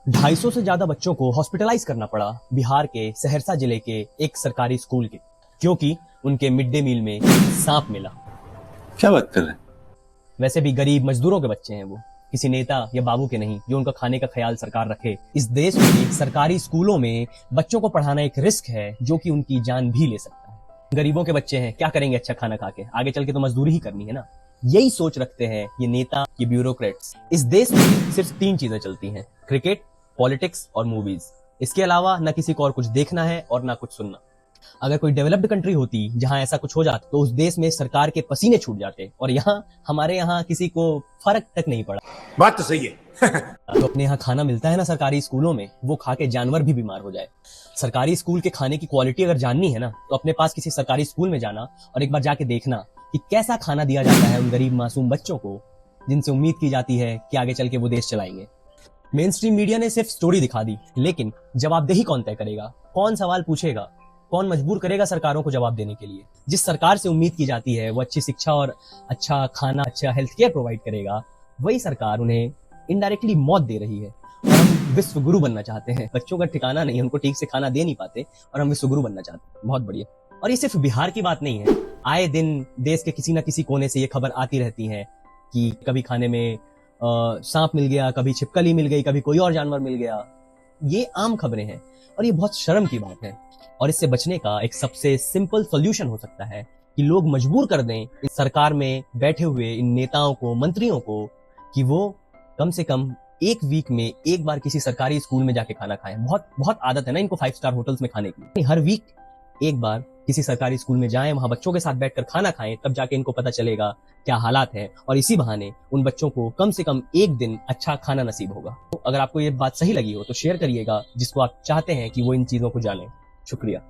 250 से ज्यादा बच्चों को हॉस्पिटलाइज करना पड़ा बिहार के सहरसा जिले के एक सरकारी स्कूल के, क्योंकि उनके मिड डे मील में सांप मिला। क्या बात कर रहे हैं? वैसे भी गरीब मजदूरों के बच्चे हैं वो, किसी नेता या बाबू के नहीं जो उनका खाने का ख्याल सरकार रखे। इस देश में सरकारी स्कूलों में बच्चों को पढ़ाना एक रिस्क है जो कि उनकी जान भी ले सकता है। गरीबों के बच्चे हैं, क्या करेंगे अच्छा खाना खा के, आगे चल के तो मजदूरी ही करनी है ना। यही सोच रखते हैं ये नेता, ये ब्यूरोक्रेट्स। इस देश में सिर्फ 3 चीजें चलती हैं, क्रिकेट, पॉलिटिक्स और मूवीज। इसके अलावा ना किसी को और कुछ देखना है और ना कुछ सुनना। अगर कोई डेवलप्ड कंट्री होती जहां ऐसा कुछ हो जाता तो उस देश में सरकार के पसीने छूट जाते, और हमारे यहाँ किसी को फर्क तक नहीं पड़ा। बात तो सही है। तो अपने यहाँ खाना मिलता है ना सरकारी स्कूलों में, वो खा के जानवर भी बीमार हो जाए। सरकारी स्कूल के खाने की क्वालिटी अगर जाननी है ना तो अपने पास किसी सरकारी स्कूल में जाना और एक बार जाके देखना कि कैसा खाना दिया जाता है उन गरीब मासूम बच्चों को जिनसे उम्मीद की जाती है कि आगे चल के वो देश चलाएंगे। मेन स्ट्रीम मीडिया ने सिर्फ स्टोरी दिखा दी, लेकिन जवाबदेही कौन तय करेगा? कौन सवाल पूछेगा? कौन मजबूर करेगा सरकारों को जवाब देने के लिए? जिस सरकार से उम्मीद की जाती है वो अच्छी शिक्षा और अच्छा खाना, अच्छा हेल्थ केयर प्रोवाइड करेगा, वही सरकार उन्हें इनडायरेक्टली मौत दे रही है। और हम विश्व गुरु बनना चाहते हैं। बच्चों का ठिकाना नहीं, उनको ठीक से खाना दे नहीं पाते और हम विश्व गुरु बनना चाहते हैं। बहुत बढ़िया। और ये सिर्फ बिहार की बात नहीं है, आए दिन देश के किसी न किसी कोने से ये खबर आती रहती है कि कभी खाने में सांप मिल गया, कभी छिपकली मिल गई, कभी कोई और जानवर मिल गया। ये आम खबरें हैं और ये बहुत शर्म की बात है। और इससे बचने का एक सबसे सिंपल सॉल्यूशन हो सकता है कि लोग मजबूर कर दें इस सरकार में बैठे हुए इन नेताओं को, मंत्रियों को, कि वो कम से कम एक वीक में एक बार किसी सरकारी स्कूल में जाके खाना खाएं। बहुत बहुत आदत है ना इनको 5 स्टार होटल्स में खाने की। हर वीक एक बार किसी सरकारी स्कूल में जाएं, वहां बच्चों के साथ बैठकर खाना खाएं, तब जाके इनको पता चलेगा क्या हालात है, और इसी बहाने उन बच्चों को कम से कम एक दिन अच्छा खाना नसीब होगा। तो अगर आपको ये बात सही लगी हो तो शेयर करिएगा जिसको आप चाहते हैं कि वो इन चीजों को जाने। शुक्रिया।